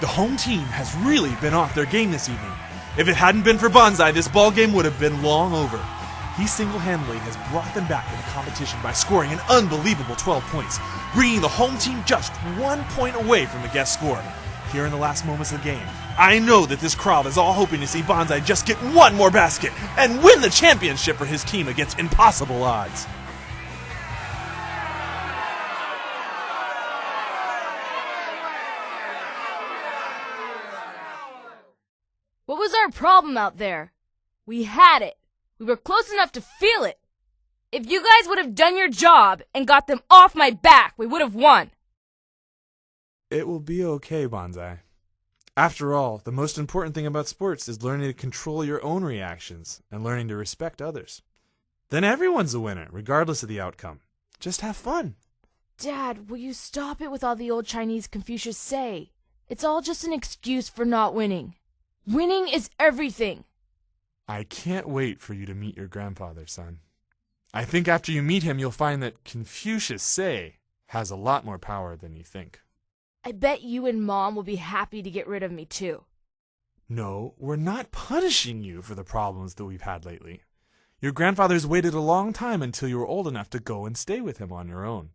The home team has really been off their game this evening. If it hadn't been for Bansai, this ball game would have been long over. He single-handedly has brought them back in the competition by scoring an unbelievable 12 points, bringing the home team just 1 point away from the guest score. Here in the last moments of the game, I know that this crowd is all hoping to see Bansai just get one more basket and win the championship for his team against impossible odds. What was our problem out there? We had it. We were close enough to feel it. If you guys would have done your job and got them off my back, we would have won. It will be okay, Bansai. After all, the most important thing about sports is learning to control your own reactions and learning to respect others. Then everyone's a winner, regardless of the outcome. Just have fun. Dad, will you stop it with all the old Chinese Confucius say? It's all just an excuse for not winning. Winning is everything. I can't wait for you to meet your grandfather, son. I think after you meet him, you'll find that Confucius say has a lot more power than you think. I bet you and Mom will be happy to get rid of me too. No, we're not punishing you for the problems that we've had lately. Your grandfather's waited a long time until you were old enough to go and stay with him on your own.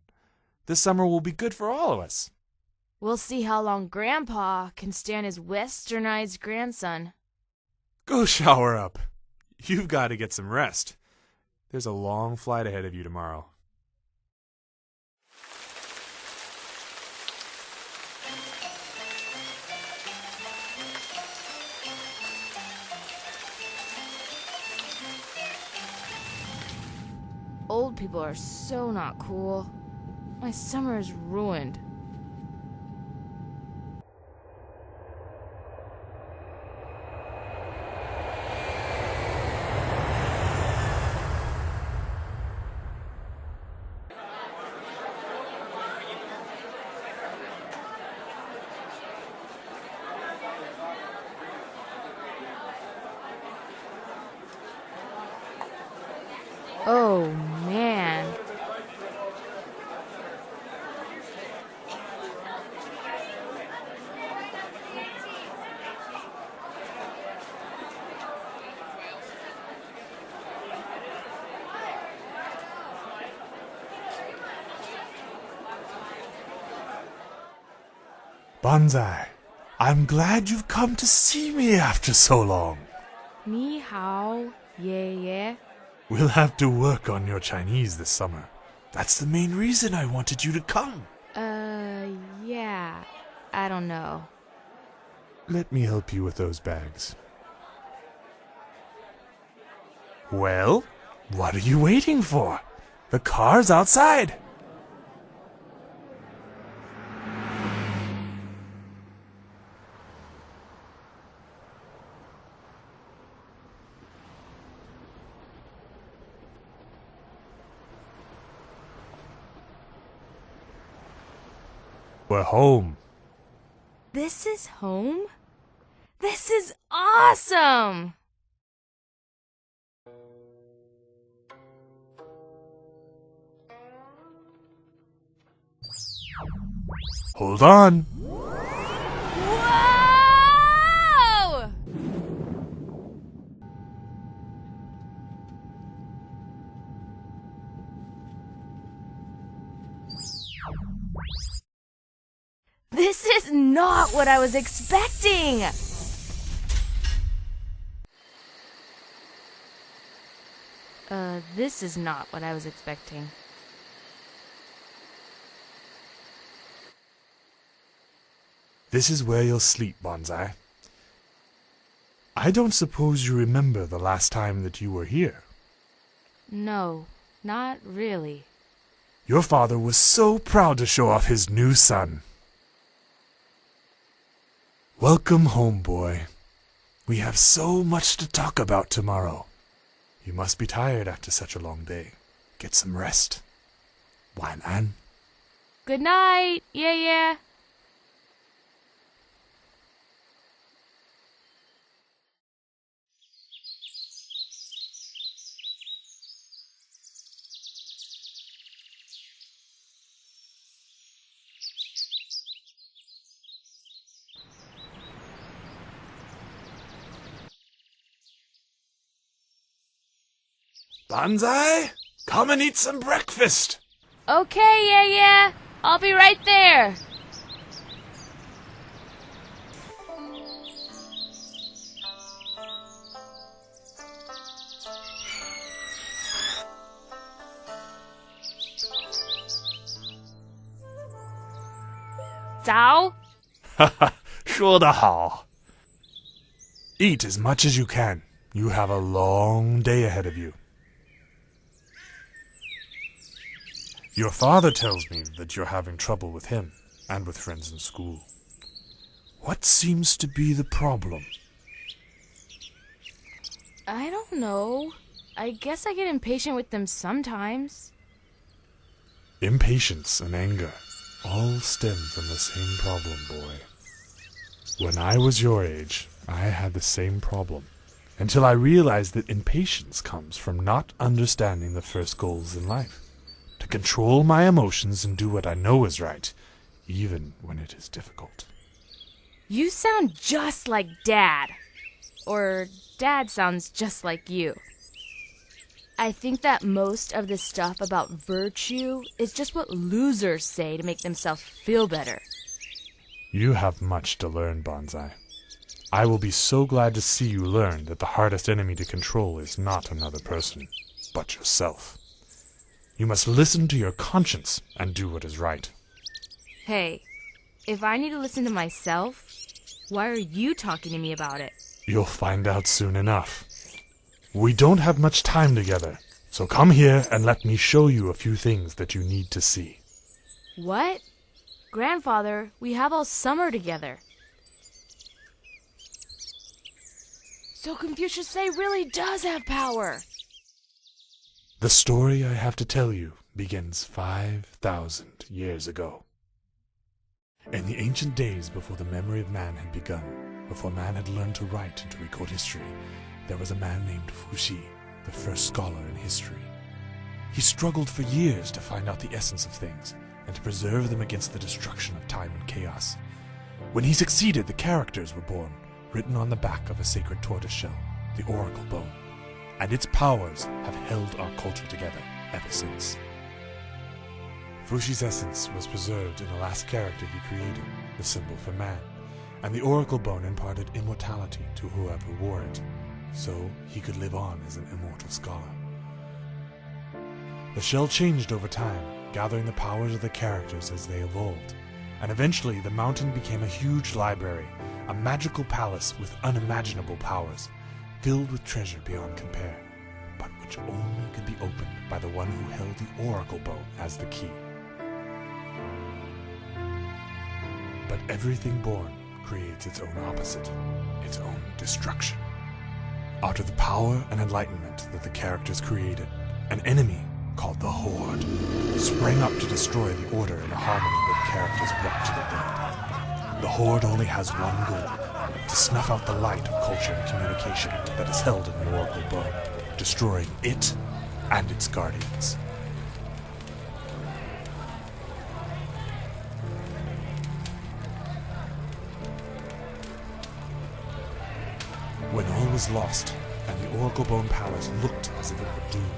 This summer will be good for all of us. We'll see how long Grandpa can stand his westernized grandson. Go shower up. You've got to get some rest. There's a long flight ahead of you tomorrow. Old people are so not cool. My summer is ruined. Oh, man. Bansai, I'm glad you've come to see me after so long. Ni hao, yeah. We'll have to work on your Chinese this summer. That's the main reason I wanted you to come. Yeah. I don't know. Let me help you with those bags. Well, what are you waiting for? The car's outside. We're home. This is home? This is awesome! Hold on. Whoa! This is not what I was expecting! This is not what I was expecting. This is where you'll sleep, Bansai. I don't suppose you remember the last time that you were here. No, not really. Your father was so proud to show off his new son. Welcome home, boy. We have so much to talk about tomorrow. You must be tired after such a long day. Get some rest. Wan-an. Good night, yeah. Bansai, come and eat some breakfast. Okay, yeah. I'll be right there. Zao? 说得好. Eat as much as you can. You have a long day ahead of you. Your father tells me that you're having trouble with him and with friends in school. What seems to be the problem? I don't know. I guess I get impatient with them sometimes. Impatience and anger all stem from the same problem, boy. When I was your age, I had the same problem, until I realized that impatience comes from not understanding the first goals in life. To control my emotions and do what I know is right, even when it is difficult. You sound just like Dad. Or Dad sounds just like you. I think that most of the stuff about virtue is just what losers say to make themselves feel better. You have much to learn, Bansai. I will be so glad to see you learn that the hardest enemy to control is not another person, but yourself. You must listen to your conscience and do what is right. Hey, if I need to listen to myself, why are you talking to me about it? You'll find out soon enough. We don't have much time together, so come here and let me show you a few things that you need to see. What? Grandfather, we have all summer together. So Confucius Say really does have power. The story I have to tell you begins 5,000 years ago. In the ancient days before the memory of man had begun, before man had learned to write and to record history, there was a man named Fuxi, the first scholar in history. He struggled for years to find out the essence of things and to preserve them against the destruction of time and chaos. When he succeeded, the characters were born, written on the back of a sacred tortoiseshell, the oracle bone, and its powers have held our culture together ever since. Fuxi's essence was preserved in the last character he created, the symbol for man, and the oracle bone imparted immortality to whoever wore it, so he could live on as an immortal scholar. The shell changed over time, gathering the powers of the characters as they evolved, and eventually the mountain became a huge library, a magical palace with unimaginable powers, filled with treasure beyond compare, but which only could be opened by the one who held the oracle bone as the key. But everything born creates its own opposite, its own destruction. Out of the power and enlightenment that the characters created, an enemy called the Horde sprang up to destroy the order and harmony that the characters brought to the world. The Horde only has one goal: to snuff out the light of culture and communication that is held in the Oracle Bone, destroying it and its guardians. When all was lost, and the Oracle Bone Palace looked as if it were doomed,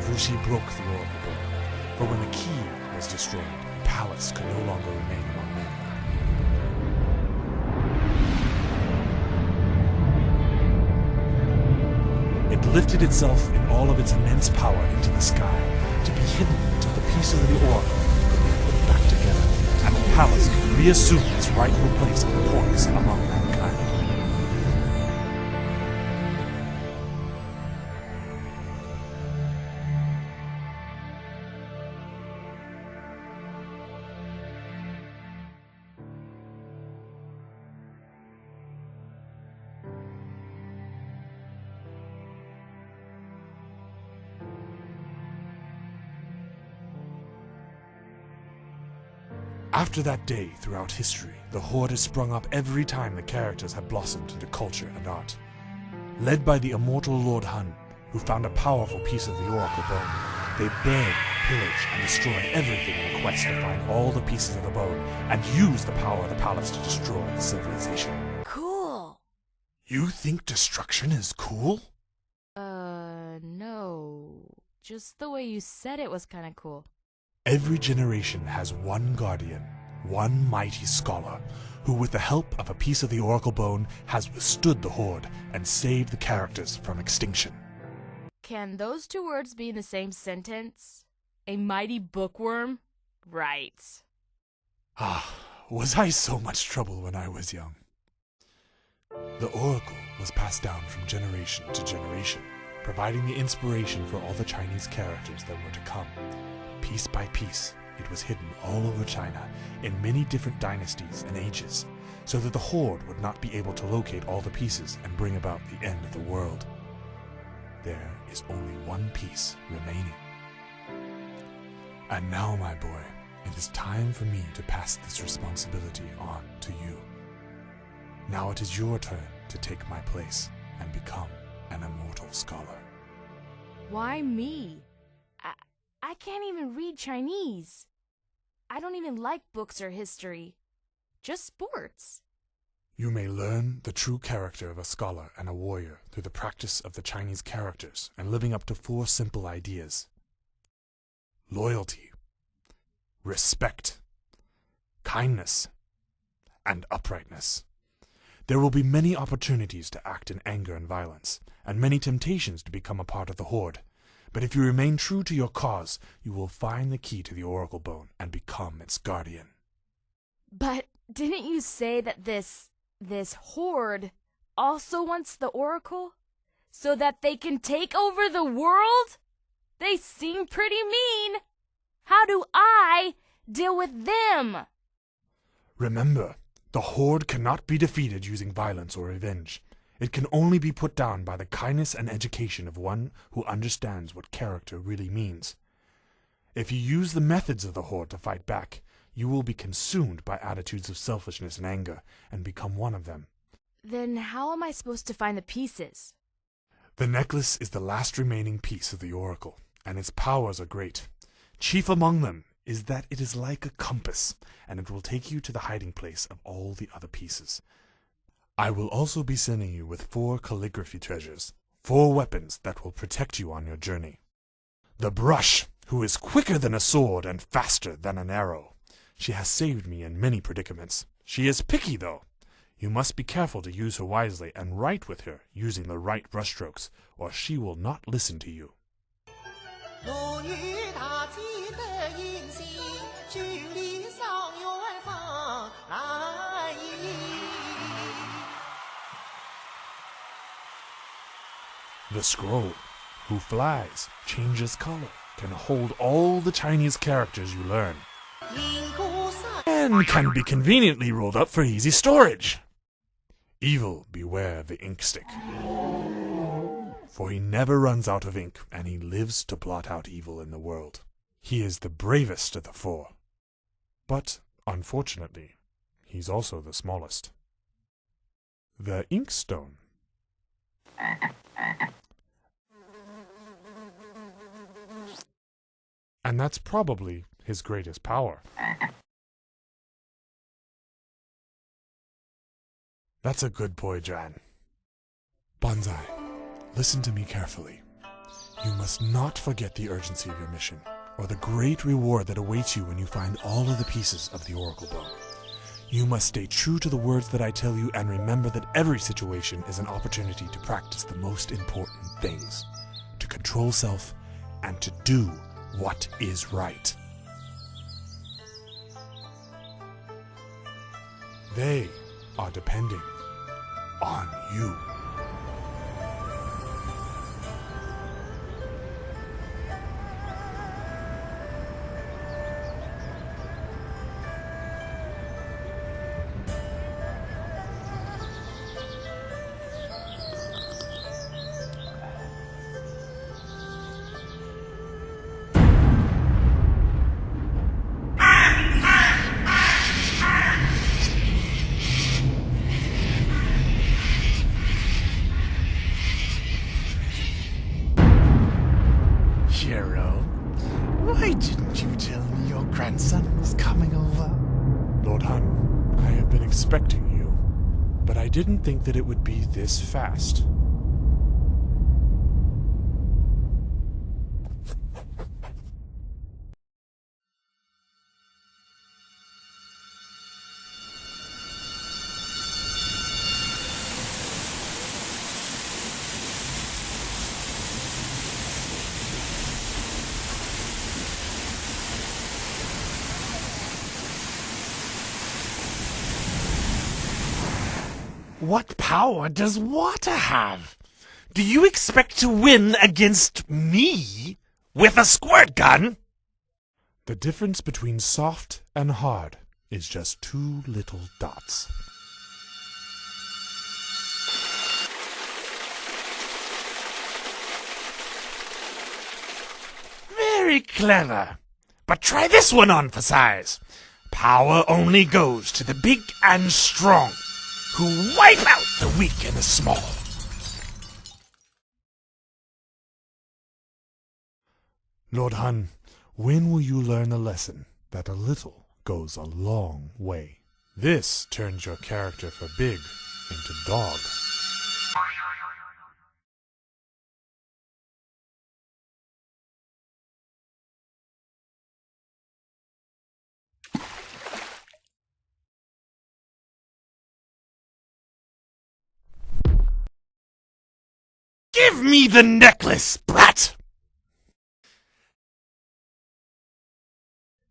Fuxi broke the Oracle Bone, for when the key was destroyed, the palace could no longer remain among men. It lifted itself in all of its immense power into the sky, to be hidden until the pieces of the Oracle could be put back together, and the palace could reassume its rightful place of importance among mankind. After that day, throughout history, the Horde has sprung up every time the characters have blossomed into culture and art. Led by the immortal Lord Hun, who found a powerful piece of the Oracle Bone, they beg, pillage, and destroy everything in a quest to find all the pieces of the bone and use the power of the palace to destroy civilization. Cool. You think destruction is cool? No. Just the way you said it was kind of cool. Every generation has one guardian, one mighty scholar, who with the help of a piece of the oracle bone has withstood the horde and saved the characters from extinction. Can those two words be in the same sentence? A mighty bookworm? Right. Ah, was I so much trouble when I was young? The oracle was passed down from generation to generation, providing the inspiration for all the Chinese characters that were to come. Piece by piece, it was hidden all over China in many different dynasties and ages, so that the horde would not be able to locate all the pieces and bring about the end of the world. There is only one piece remaining. And now, my boy, it is time for me to pass this responsibility on to you. Now it is your turn to take my place and become an immortal scholar. Why me? I can't even read Chinese. I don't even like books or history. Just sports. You may learn the true character of a scholar and a warrior through the practice of the Chinese characters and living up to 4 simple ideas: loyalty, respect, kindness, and uprightness. There will be many opportunities to act in anger and violence, and many temptations to become a part of the horde. But if you remain true to your cause, you will find the key to the oracle bone and become its guardian. But didn't you say that this horde also wants the oracle? So that they can take over the world? They seem pretty mean. How do I deal with them? Remember, the horde cannot be defeated using violence or revenge. It can only be put down by the kindness and education of one who understands what character really means. If you use the methods of the horde to fight back, you will be consumed by attitudes of selfishness and anger and become one of them. Then how am I supposed to find the pieces? The necklace is the last remaining piece of the oracle, and its powers are great. Chief among them is that it is like a compass, and it will take you to the hiding place of all the other pieces. I will also be sending you with 4 calligraphy treasures, 4 weapons that will protect you on your journey. The brush, who is quicker than a sword and faster than an arrow. She has saved me in many predicaments. She is picky, though. You must be careful to use her wisely and write with her using the right brushstrokes, or she will not listen to you. The scroll, who flies, changes color, can hold all the Chinese characters you learn, and can be conveniently rolled up for easy storage. Evil beware the ink stick, for he never runs out of ink, and he lives to blot out evil in the world. He is the bravest of the 4, but unfortunately, he's also the smallest. The inkstone. And that's probably his greatest power. That's a good boy, Jan. Bansai, listen to me carefully. You must not forget the urgency of your mission, or the great reward that awaits you when you find all of the pieces of the oracle bone. You must stay true to the words that I tell you, and remember that every situation is an opportunity to practice the most important things, to control self, and to do what is right. They are depending on you. Why didn't you tell me your grandson was coming over? Lord Han, I have been expecting you, but I didn't think that it would be this fast. What power does water have? Do you expect to win against me with a squirt gun? The difference between soft and hard is just 2 little dots. Very clever. But try this one on for size. Power only goes to the big and strong, who wipe out the weak and the small. Lord Hun, when will you learn the lesson that a little goes a long way? This turns your character for big into dog. Give me the necklace, brat!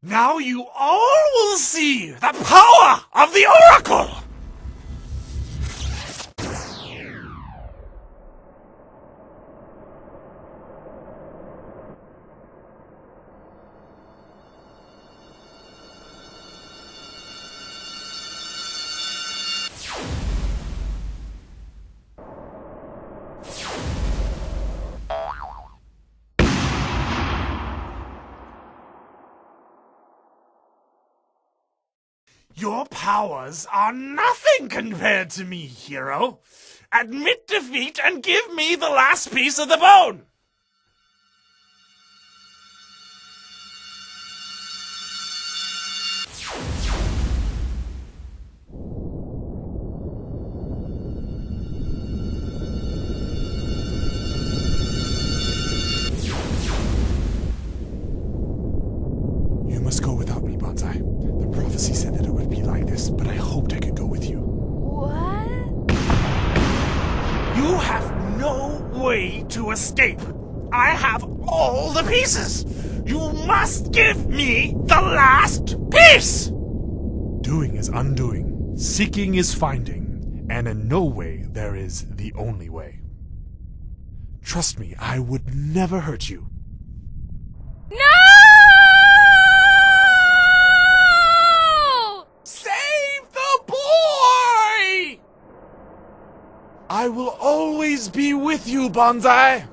Now you all will see the power of the Oracle! Your powers are nothing compared to me, hero. Admit defeat and give me the last piece of the bone. You must go without me, Bansai. The prophecy said that it would be like this, but I hoped I could go with you. What? You have no way to escape. I have all the pieces. You must give me the last piece. Doing is undoing, seeking is finding, and in no way there is the only way. Trust me, I would never hurt you. No! Save the boy! I will always be with you, Bansai!